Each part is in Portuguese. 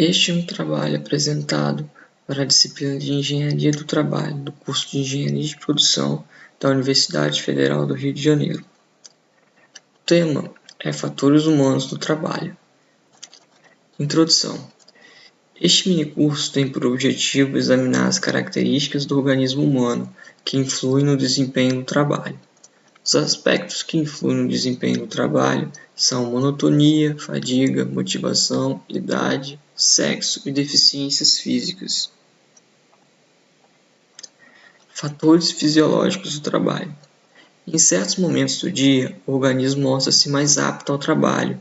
Este é um trabalho apresentado para a disciplina de Engenharia do Trabalho do curso de Engenharia de Produção da Universidade Federal do Rio de Janeiro. O tema é Fatores Humanos do Trabalho. Introdução. Este minicurso tem por objetivo examinar as características do organismo humano que influem no desempenho do trabalho. Os aspectos que influem no desempenho do trabalho são monotonia, fadiga, motivação, idade, sexo e deficiências físicas. Fatores fisiológicos do trabalho. Em certos momentos do dia, o organismo mostra-se mais apto ao trabalho.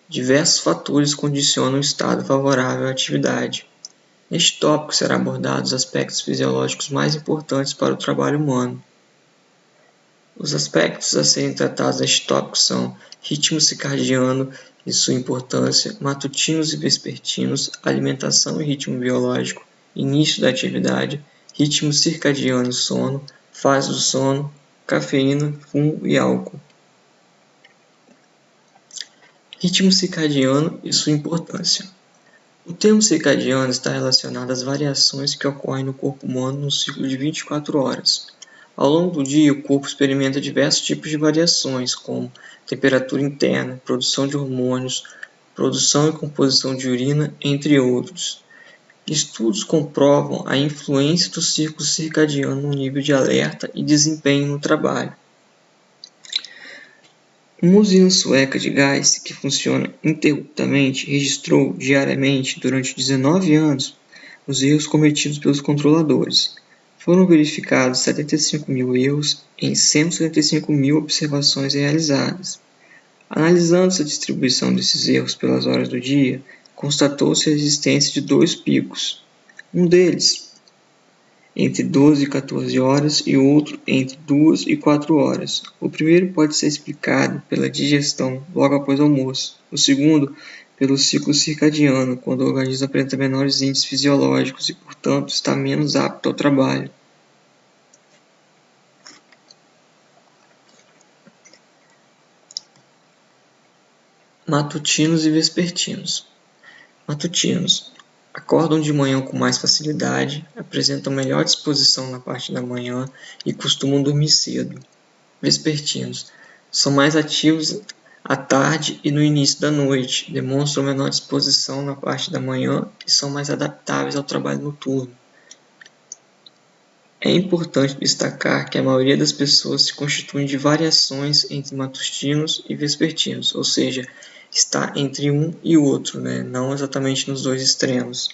Diversos fatores condicionam o estado favorável à atividade. Neste tópico serão abordados os aspectos fisiológicos mais importantes para o trabalho humano. Os aspectos a serem tratados neste tópico são ritmo circadiano e sua importância, matutinos e vespertinos, alimentação e ritmo biológico, início da atividade, ritmo circadiano e sono, fase do sono, cafeína, fumo e álcool. Ritmo circadiano e sua importância. O termo circadiano está relacionado às variações que ocorrem no corpo humano no ciclo de 24 horas. Ao longo do dia, o corpo experimenta diversos tipos de variações, como temperatura interna, produção de hormônios, produção e composição de urina, entre outros. Estudos comprovam a influência do ciclo circadiano no nível de alerta e desempenho no trabalho. Uma usina sueca de gás, que funciona ininterruptamente, registrou diariamente, durante 19 anos, os erros cometidos pelos controladores. Foram verificados 75 mil erros em 175 mil observações realizadas. Analisando-se a distribuição desses erros pelas horas do dia, constatou-se a existência de dois picos. Um deles entre 12 e 14 horas e outro entre 2 e 4 horas. O primeiro pode ser explicado pela digestão logo após o almoço. O segundo, pelo ciclo circadiano, quando o organismo apresenta menores índices fisiológicos e, portanto, está menos apto ao trabalho. Matutinos e vespertinos. Matutinos acordam de manhã com mais facilidade, apresentam melhor disposição na parte da manhã e costumam dormir cedo. Vespertinos são mais ativos à tarde e no início da noite, demonstram menor disposição na parte da manhã e são mais adaptáveis ao trabalho noturno. É importante destacar que a maioria das pessoas se constitui de variações entre matutinos e vespertinos, ou seja, está entre um e o outro, não exatamente nos dois extremos.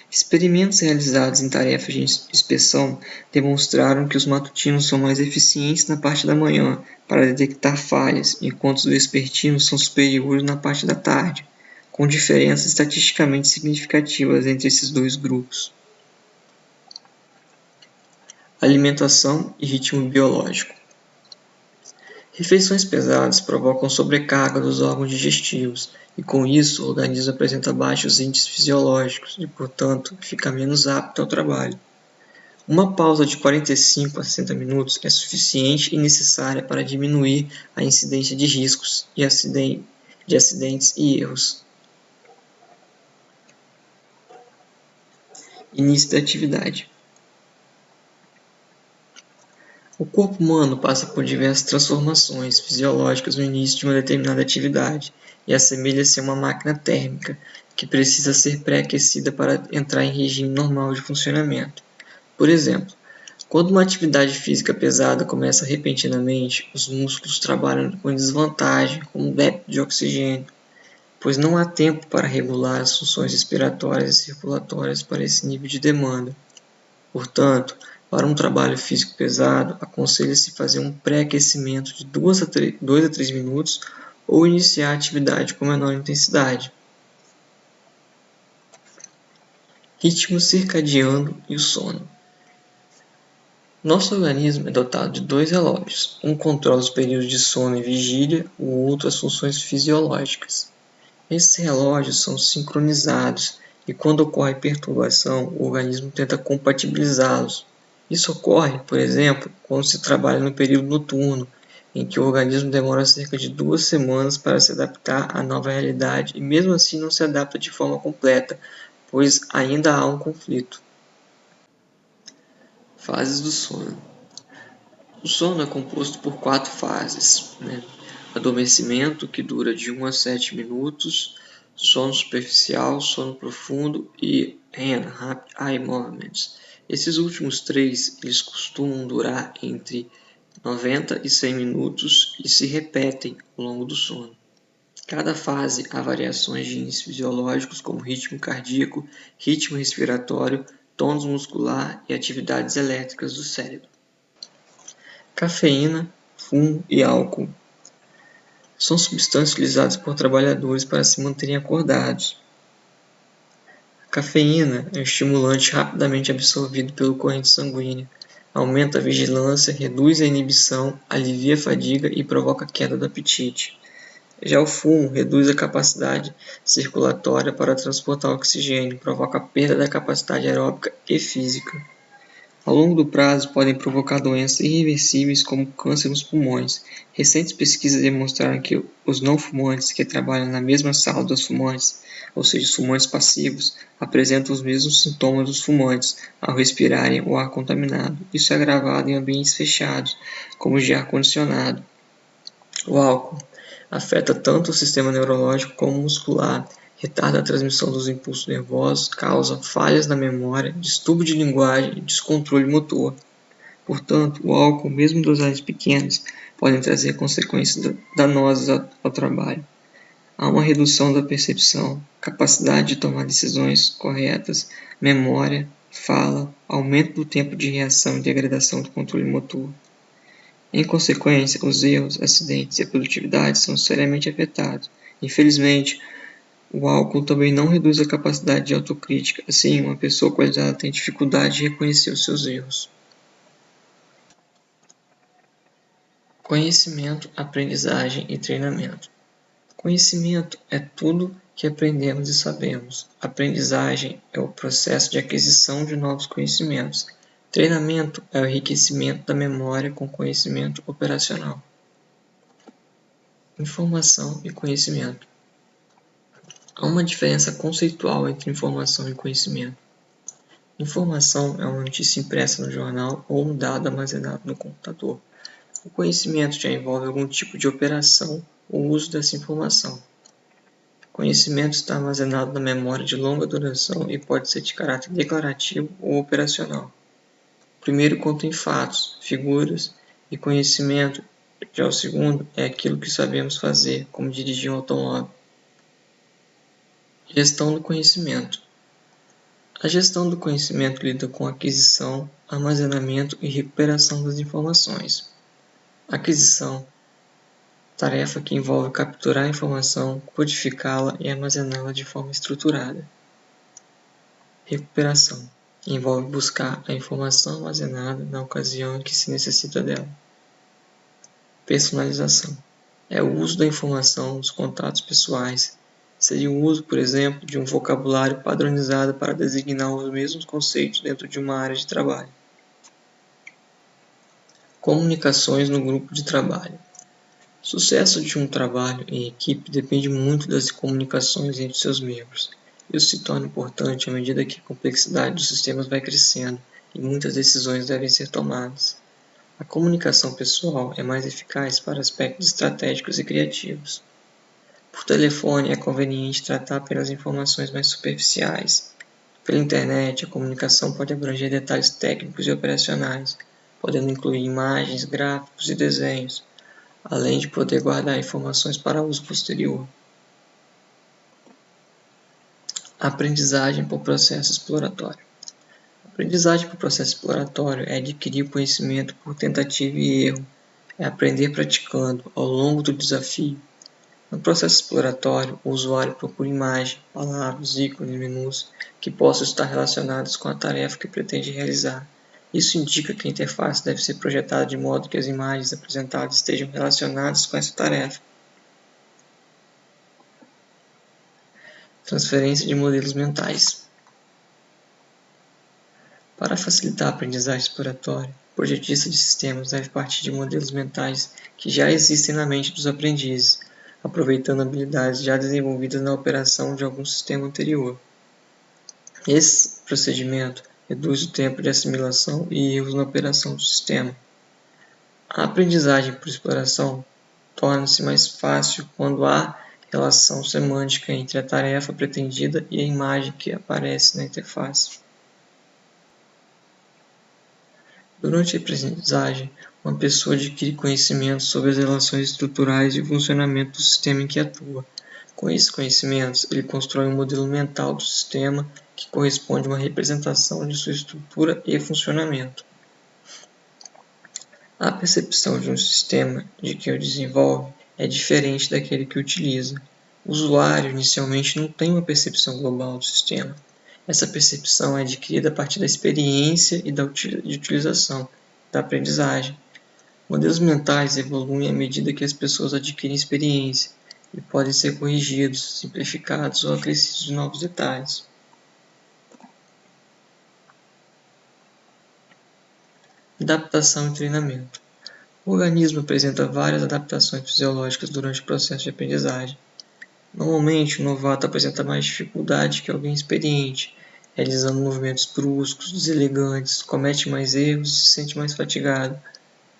Experimentos realizados em tarefas de inspeção demonstraram que os matutinos são mais eficientes na parte da manhã para detectar falhas, enquanto os vespertinos são superiores na parte da tarde, com diferenças estatisticamente significativas entre esses dois grupos. Alimentação e ritmo biológico. Refeições pesadas provocam sobrecarga dos órgãos digestivos e, com isso, o organismo apresenta baixos índices fisiológicos e, portanto, fica menos apto ao trabalho. Uma pausa de 45 a 60 minutos é suficiente e necessária para diminuir a incidência de riscos de acidentes e erros. Início da atividade. O corpo humano passa por diversas transformações fisiológicas no início de uma determinada atividade e assemelha-se a uma máquina térmica que precisa ser pré-aquecida para entrar em regime normal de funcionamento. Por exemplo, quando uma atividade física pesada começa repentinamente, os músculos trabalham com desvantagem, como débito de oxigênio, pois não há tempo para regular as funções respiratórias e circulatórias para esse nível de demanda. Portanto, para um trabalho físico pesado, aconselha-se fazer um pré-aquecimento de 2 a 3 minutos ou iniciar a atividade com menor intensidade. Ritmo circadiano e o sono. Nosso organismo é dotado de dois relógios. Um controla os períodos de sono e vigília, o outro as funções fisiológicas. Esses relógios são sincronizados e, quando ocorre perturbação, o organismo tenta compatibilizá-los. Isso ocorre, por exemplo, quando se trabalha no período noturno, em que o organismo demora cerca de 2 semanas para se adaptar à nova realidade e mesmo assim não se adapta de forma completa, pois ainda há um conflito. Fases do sono. O sono é composto por 4 fases, né? Adormecimento, que dura de 1 a 7 minutos, sono superficial, sono profundo e REM, Rapid Eye Movements. Esses últimos 3, eles costumam durar entre 90 e 100 minutos e se repetem ao longo do sono. Cada fase há variações de índices fisiológicos como ritmo cardíaco, ritmo respiratório, tônus muscular e atividades elétricas do cérebro. Cafeína, fumo e álcool são substâncias utilizadas por trabalhadores para se manterem acordados. A cafeína é um estimulante rapidamente absorvido pela corrente sanguínea, aumenta a vigilância, reduz a inibição, alivia a fadiga e provoca queda do apetite. Já o fumo reduz a capacidade circulatória para transportar oxigênio, provoca a perda da capacidade aeróbica e física. Ao longo do prazo, podem provocar doenças irreversíveis como câncer nos pulmões. Recentes pesquisas demonstraram que os não fumantes que trabalham na mesma sala dos fumantes, ou seja, os fumantes passivos, apresentam os mesmos sintomas dos fumantes ao respirarem o ar contaminado. Isso é agravado em ambientes fechados, como os de ar-condicionado. O álcool afeta tanto o sistema neurológico como o muscular, retarda a transmissão dos impulsos nervosos, causa falhas na memória, distúrbio de linguagem e descontrole motor. Portanto, o álcool, mesmo em dosagens pequenas, podem trazer consequências danosas ao trabalho. Há uma redução da percepção, capacidade de tomar decisões corretas, memória, fala, aumento do tempo de reação e degradação do controle motor. Em consequência, os erros, acidentes e a produtividade são seriamente afetados. Infelizmente, o álcool também não reduz a capacidade de autocrítica, assim, uma pessoa alcoolizada tem dificuldade de reconhecer os seus erros. Conhecimento, aprendizagem e treinamento. Conhecimento é tudo que aprendemos e sabemos. Aprendizagem é o processo de aquisição de novos conhecimentos. Treinamento é o enriquecimento da memória com conhecimento operacional. Informação e conhecimento. Há uma diferença conceitual entre informação e conhecimento. Informação é uma notícia impressa no jornal ou um dado armazenado no computador. O conhecimento já envolve algum tipo de operação ou uso dessa informação. O conhecimento está armazenado na memória de longa duração e pode ser de caráter declarativo ou operacional. O primeiro contém fatos, figuras e conhecimento, já o segundo é aquilo que sabemos fazer, como dirigir um automóvel. Gestão do conhecimento. A gestão do conhecimento lida com a aquisição, armazenamento e recuperação das informações. Aquisição, tarefa que envolve capturar a informação, codificá-la e armazená-la de forma estruturada. Recuperação, envolve buscar a informação armazenada na ocasião em que se necessita dela. Personalização, é o uso da informação nos contatos pessoais. Seria o uso, por exemplo, de um vocabulário padronizado para designar os mesmos conceitos dentro de uma área de trabalho. Comunicações no grupo de trabalho. O sucesso de um trabalho em equipe depende muito das comunicações entre seus membros. Isso se torna importante à medida que a complexidade dos sistemas vai crescendo e muitas decisões devem ser tomadas. A comunicação pessoal é mais eficaz para aspectos estratégicos e criativos. Por telefone, é conveniente tratar apenas informações mais superficiais. Pela internet, a comunicação pode abranger detalhes técnicos e operacionais, podendo incluir imagens, gráficos e desenhos, além de poder guardar informações para uso posterior. Aprendizagem por processo exploratório. A aprendizagem por processo exploratório é adquirir conhecimento por tentativa e erro, é aprender praticando ao longo do desafio. No processo exploratório, o usuário procura imagens, palavras, ícones, menus que possam estar relacionados com a tarefa que pretende realizar. Isso indica que a interface deve ser projetada de modo que as imagens apresentadas estejam relacionadas com essa tarefa. Transferência de modelos mentais. Para facilitar a aprendizagem exploratória, o projetista de sistemas deve partir de modelos mentais que já existem na mente dos aprendizes, aproveitando habilidades já desenvolvidas na operação de algum sistema anterior. Esse procedimento reduz o tempo de assimilação e erros na operação do sistema. A aprendizagem por exploração torna-se mais fácil quando há relação semântica entre a tarefa pretendida e a imagem que aparece na interface. Durante a aprendizagem, uma pessoa adquire conhecimentos sobre as relações estruturais e o funcionamento do sistema em que atua. Com esses conhecimentos, ele constrói um modelo mental do sistema que corresponde a uma representação de sua estrutura e funcionamento. A percepção de um sistema de que o desenvolve é diferente daquele que o utiliza. O usuário inicialmente não tem uma percepção global do sistema. Essa percepção é adquirida a partir da experiência e da utilização, da aprendizagem. Modelos mentais evoluem à medida que as pessoas adquirem experiência e podem ser corrigidos, simplificados ou acrescidos de novos detalhes. Adaptação e treinamento. O organismo apresenta várias adaptações fisiológicas durante o processo de aprendizagem. Normalmente, o novato apresenta mais dificuldade que alguém experiente, realizando movimentos bruscos, deselegantes, comete mais erros e se sente mais fatigado.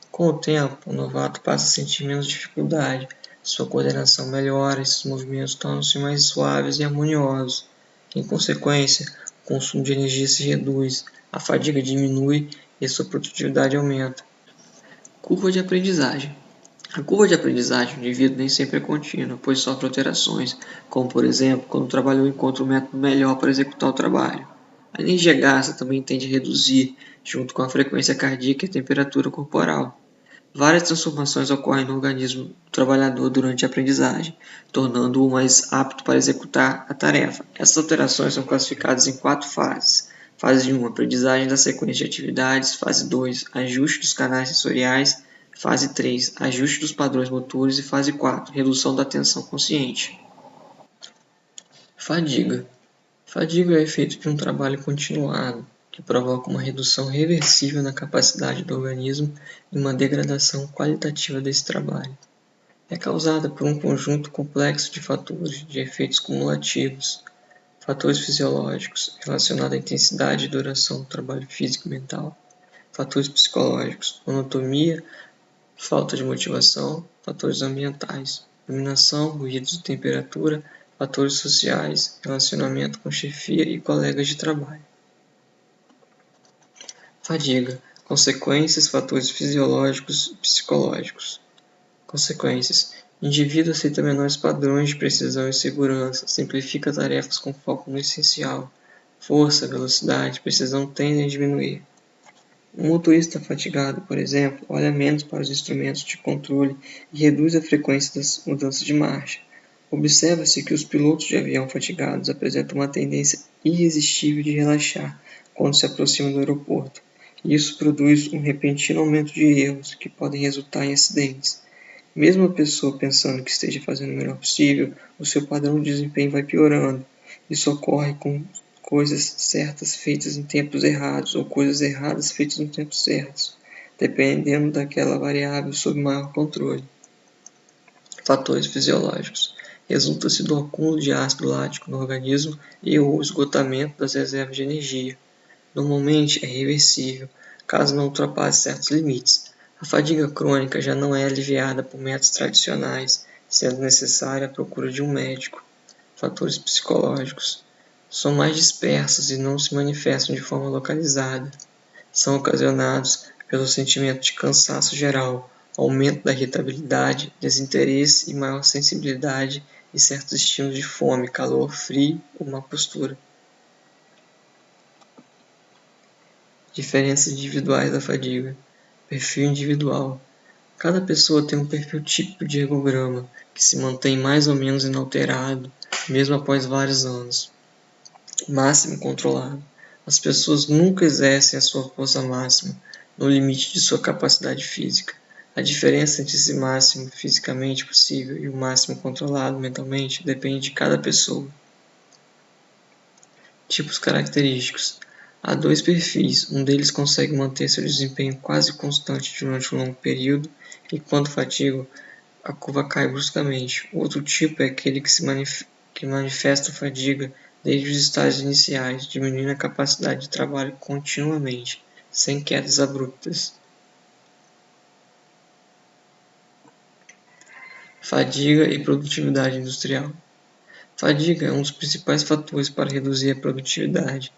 Com o tempo, o novato passa a sentir menos dificuldade, sua coordenação melhora e seus movimentos tornam-se mais suaves e harmoniosos. Em consequência, o consumo de energia se reduz, a fadiga diminui e sua produtividade aumenta. Curva de aprendizagem. A curva de aprendizagem do indivíduo nem sempre é contínua, pois sofre alterações, como por exemplo, quando o trabalhador encontra um método melhor para executar o trabalho. A energia gasta também tende a reduzir, junto com a frequência cardíaca e a temperatura corporal. Várias transformações ocorrem no organismo do trabalhador durante a aprendizagem, tornando-o mais apto para executar a tarefa. Essas alterações são classificadas em 4 fases. Fase 1, aprendizagem da sequência de atividades. Fase 2, ajuste dos canais sensoriais. Fase 3, ajuste dos padrões motores. E fase 4, redução da atenção consciente. Fadiga. Fadiga é o efeito de um trabalho continuado, que provoca uma redução reversível na capacidade do organismo e uma degradação qualitativa desse trabalho. É causada por um conjunto complexo de fatores, de efeitos cumulativos, fatores fisiológicos relacionados à intensidade e duração do trabalho físico e mental, fatores psicológicos, monotonia, falta de motivação, fatores ambientais, iluminação, ruídos e temperatura, fatores sociais, relacionamento com chefia e colegas de trabalho. Fadiga. Consequências, fatores fisiológicos e psicológicos. Consequências. O indivíduo aceita menores padrões de precisão e segurança, simplifica tarefas com foco no essencial. Força, velocidade e precisão tendem a diminuir. Um motorista fatigado, por exemplo, olha menos para os instrumentos de controle e reduz a frequência das mudanças de marcha. Observa-se que os pilotos de avião fatigados apresentam uma tendência irresistível de relaxar quando se aproximam do aeroporto. Isso produz um repentino aumento de erros que podem resultar em acidentes. Mesmo a pessoa pensando que esteja fazendo o melhor possível, o seu padrão de desempenho vai piorando. Isso ocorre com coisas certas feitas em tempos errados ou coisas erradas feitas no tempo certo, dependendo daquela variável sob maior controle. Fatores fisiológicos. Resulta-se do acúmulo de ácido lático no organismo e o esgotamento das reservas de energia. Normalmente é reversível, caso não ultrapasse certos limites. A fadiga crônica já não é aliviada por métodos tradicionais, sendo necessária a procura de um médico. Fatores psicológicos. São mais dispersos e não se manifestam de forma localizada. São ocasionados pelo sentimento de cansaço geral, aumento da irritabilidade, desinteresse e maior sensibilidade e certos estímulos de fome, calor, frio ou má postura. Diferenças individuais da fadiga. Perfil individual. Cada pessoa tem um perfil típico de ergograma, que se mantém mais ou menos inalterado, mesmo após vários anos. Máximo controlado. As pessoas nunca exercem a sua força máxima, no limite de sua capacidade física. A diferença entre esse máximo fisicamente possível e o máximo controlado mentalmente depende de cada pessoa. Tipos característicos. Há dois perfis, um deles consegue manter seu desempenho quase constante durante um longo período e quando fatigam, a curva cai bruscamente. O outro tipo é aquele que manifesta fadiga desde os estágios iniciais, diminuindo a capacidade de trabalho continuamente, sem quedas abruptas. Fadiga e produtividade industrial. Fadiga é um dos principais fatores para reduzir a produtividade.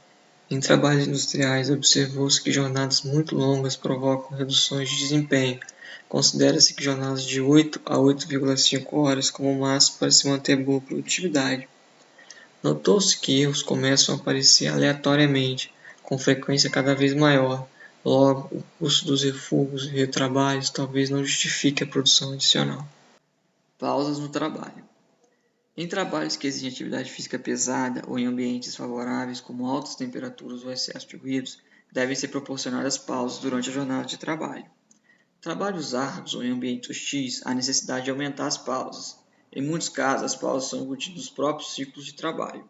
Em trabalhos industriais, observou-se que jornadas muito longas provocam reduções de desempenho. Considera-se que jornadas de 8 a 8,5 horas como máximo para se manter boa produtividade. Notou-se que erros começam a aparecer aleatoriamente, com frequência cada vez maior. Logo, o custo dos refugos e retrabalhos talvez não justifique a produção adicional. Pausas no trabalho. Em trabalhos que exigem atividade física pesada ou em ambientes favoráveis, como altas temperaturas ou excesso de ruídos, devem ser proporcionadas pausas durante a jornada de trabalho. Trabalhos árduos ou em ambientes hostis, há necessidade de aumentar as pausas. Em muitos casos, as pausas são embutidas nos próprios ciclos de trabalho.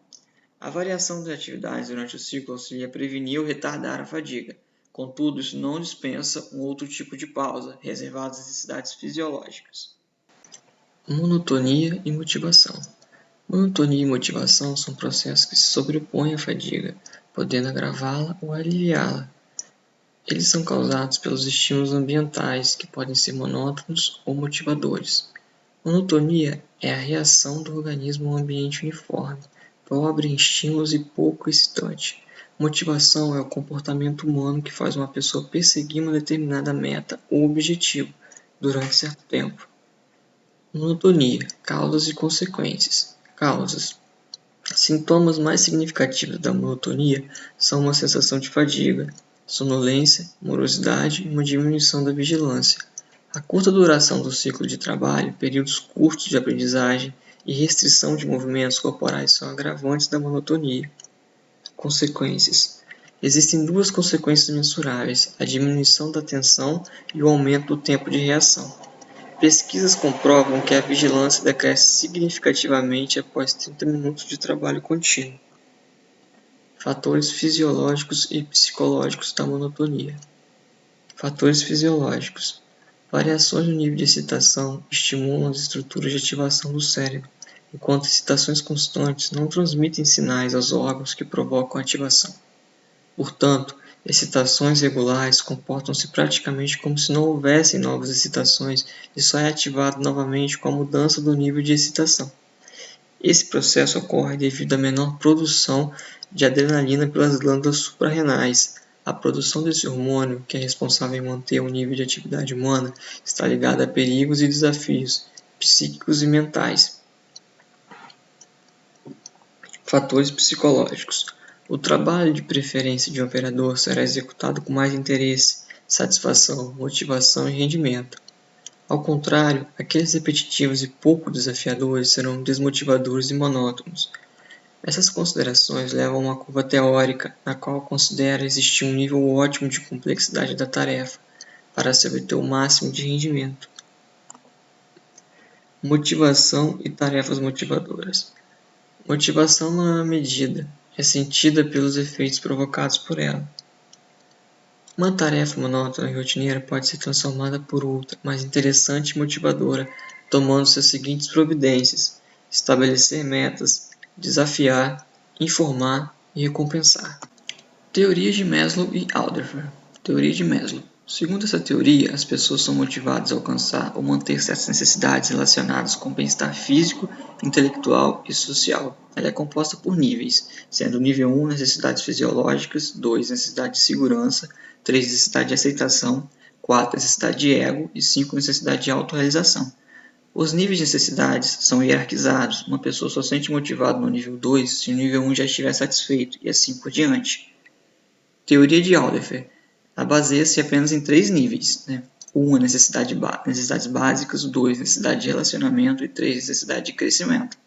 A variação de atividades durante o ciclo auxilia a prevenir ou retardar a fadiga. Contudo, isso não dispensa um outro tipo de pausa, reservada às necessidades fisiológicas. Monotonia e motivação. Monotonia e motivação são processos que se sobrepõem à fadiga, podendo agravá-la ou aliviá-la. Eles são causados pelos estímulos ambientais, que podem ser monótonos ou motivadores. Monotonia é a reação do organismo a um ambiente uniforme, pobre em estímulos e pouco excitante. Motivação é o comportamento humano que faz uma pessoa perseguir uma determinada meta ou objetivo durante certo tempo. Monotonia, causas e consequências. Causas. Sintomas mais significativos da monotonia são uma sensação de fadiga, sonolência, morosidade e uma diminuição da vigilância. A curta duração do ciclo de trabalho, períodos curtos de aprendizagem e restrição de movimentos corporais são agravantes da monotonia. Consequências. Existem duas consequências mensuráveis: a diminuição da atenção e o aumento do tempo de reação. Pesquisas comprovam que a vigilância decresce significativamente após 30 minutos de trabalho contínuo. Fatores fisiológicos e psicológicos da monotonia. Fatores fisiológicos. Variações no nível de excitação estimulam as estruturas de ativação do cérebro, enquanto excitações constantes não transmitem sinais aos órgãos que provocam a ativação. Portanto, excitações regulares comportam-se praticamente como se não houvessem novas excitações e só é ativado novamente com a mudança do nível de excitação. Esse processo ocorre devido à menor produção de adrenalina pelas glândulas suprarrenais. A produção desse hormônio, que é responsável em manter o nível de atividade humana, está ligada a perigos e desafios psíquicos e mentais. Fatores psicológicos. O trabalho de preferência de um operador será executado com mais interesse, satisfação, motivação e rendimento. Ao contrário, aqueles repetitivos e pouco desafiadores serão desmotivadores e monótonos. Essas considerações levam a uma curva teórica, na qual considera existir um nível ótimo de complexidade da tarefa, para se obter o máximo de rendimento. Motivação e tarefas motivadoras. Motivação não é uma medida, é sentida pelos efeitos provocados por ela. Uma tarefa monótona e rotineira pode ser transformada por outra, mais interessante e motivadora, tomando-se as seguintes providências: estabelecer metas, desafiar, informar e recompensar. Teorias de Maslow e Alderfer. Teoria de Maslow. Segundo essa teoria, as pessoas são motivadas a alcançar ou manter certas necessidades relacionadas com o bem-estar físico, intelectual e social. Ela é composta por níveis, sendo o nível 1 necessidades fisiológicas, 2 necessidade de segurança, 3 necessidade de aceitação, 4 necessidade de ego e 5 necessidade de autorrealização. Os níveis de necessidades são hierarquizados. Uma pessoa só se sente motivada no nível 2 se o nível 1 já estiver satisfeito, e assim por diante. Teoria de Alderfer. Ela baseia-se apenas em 3 níveis. 1 necessidades básicas, 2 necessidade de relacionamento e 3 necessidade de crescimento.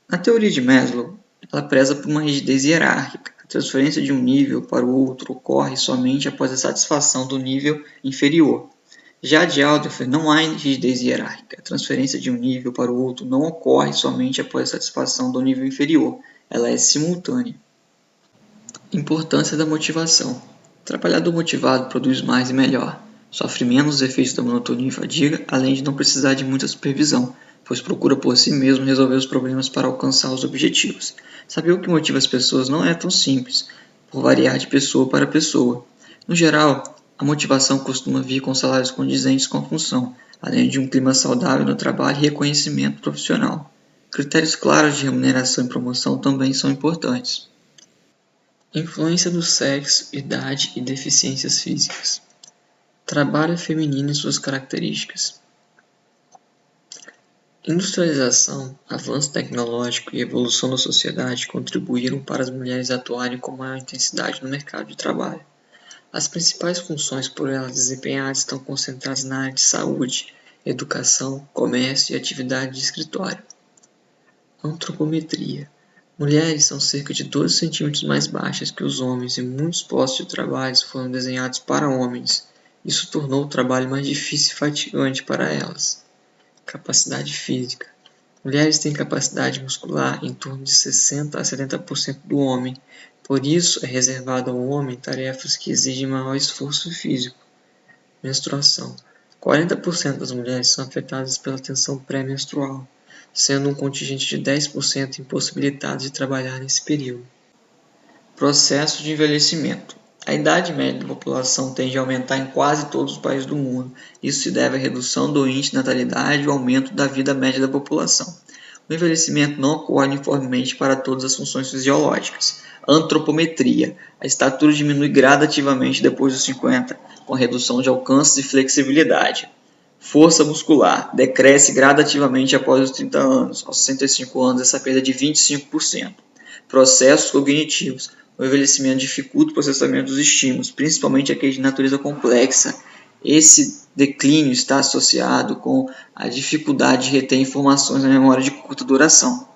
Na teoria de Maslow, ela preza por uma rigidez hierárquica. A transferência de um nível para o outro ocorre somente após a satisfação do nível inferior. Já de Alderfer, não há rigidez hierárquica. A transferência de um nível para o outro não ocorre somente após a satisfação do nível inferior. Ela é simultânea. Importância da motivação. O trabalhador motivado produz mais e melhor. Sofre menos os efeitos da monotonia e fadiga, além de não precisar de muita supervisão, pois procura por si mesmo resolver os problemas para alcançar os objetivos. Saber o que motiva as pessoas não é tão simples, por variar de pessoa para pessoa. No geral, a motivação costuma vir com salários condizentes com a função, além de um clima saudável no trabalho e reconhecimento profissional. Critérios claros de remuneração e promoção também são importantes. Influência do sexo, idade e deficiências físicas. Trabalho feminino e suas características. Industrialização, avanço tecnológico e evolução da sociedade contribuíram para as mulheres atuarem com maior intensidade no mercado de trabalho. As principais funções por elas desempenhadas estão concentradas na área de saúde, educação, comércio e atividade de escritório. Antropometria. Mulheres são cerca de 12 centímetros mais baixas que os homens e muitos postos de trabalho foram desenhados para homens. Isso tornou o trabalho mais difícil e fatigante para elas. Capacidade física. Mulheres têm capacidade muscular em torno de 60 a 70% do homem. Por isso, é reservado ao homem tarefas que exigem maior esforço físico. Menstruação. 40% das mulheres são afetadas pela tensão pré-menstrual, sendo um contingente de 10% impossibilitados de trabalhar nesse período. Processo de envelhecimento. A idade média da população tende a aumentar em quase todos os países do mundo. Isso se deve à redução do índice de natalidade e ao aumento da vida média da população. O envelhecimento não ocorre uniformemente para todas as funções fisiológicas. Antropometria. A estatura diminui gradativamente depois dos 50, com redução de alcances e flexibilidade. Força muscular. Decresce gradativamente após os 30 anos. Aos 65 anos, essa perda é de 25%. Processos cognitivos. O envelhecimento dificulta o processamento dos estímulos, principalmente aqueles de natureza complexa. Esse declínio está associado com a dificuldade de reter informações na memória de curta duração.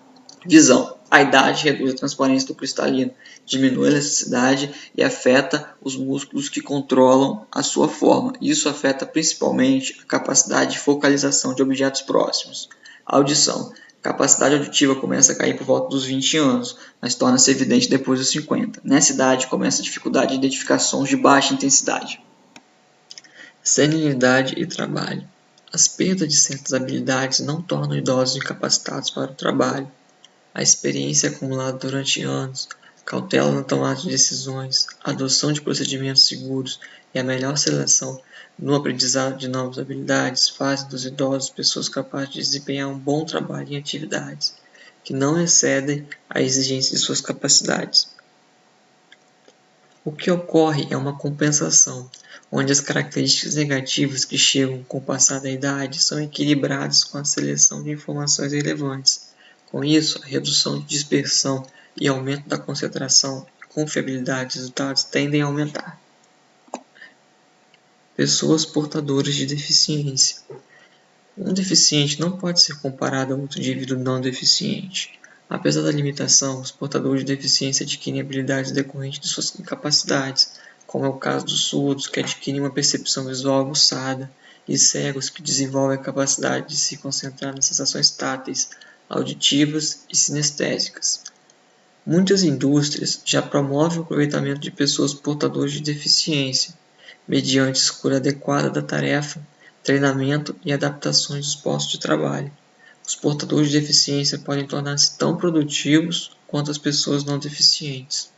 Visão. A idade reduz a transparência do cristalino, diminui a elasticidade e afeta os músculos que controlam a sua forma. Isso afeta principalmente a capacidade de focalização de objetos próximos. Audição. A capacidade auditiva começa a cair por volta dos 20 anos, mas torna-se evidente depois dos 50. Nessa idade começa a dificuldade de identificar sons de baixa intensidade. Senilidade e trabalho. As perdas de certas habilidades não tornam idosos incapacitados para o trabalho. A experiência acumulada durante anos, cautela na tomada de decisões, adoção de procedimentos seguros e a melhor seleção no aprendizado de novas habilidades fazem dos idosos pessoas capazes de desempenhar um bom trabalho em atividades que não excedem a exigência de suas capacidades. O que ocorre é uma compensação, onde as características negativas que chegam com o passar da idade são equilibradas com a seleção de informações relevantes. Com isso, a redução de dispersão e aumento da concentração e confiabilidade dos resultados tendem a aumentar. Pessoas portadoras de deficiência. Um deficiente não pode ser comparado a outro indivíduo não deficiente. Apesar da limitação, os portadores de deficiência adquirem habilidades decorrentes de suas incapacidades, como é o caso dos surdos, que adquirem uma percepção visual aguçada, e cegos, que desenvolvem a capacidade de se concentrar nas sensações táteis, auditivas e sinestésicas. Muitas indústrias já promovem o aproveitamento de pessoas portadoras de deficiência, mediante escolha adequada da tarefa, treinamento e adaptações dos postos de trabalho. Os portadores de deficiência podem tornar-se tão produtivos quanto as pessoas não deficientes.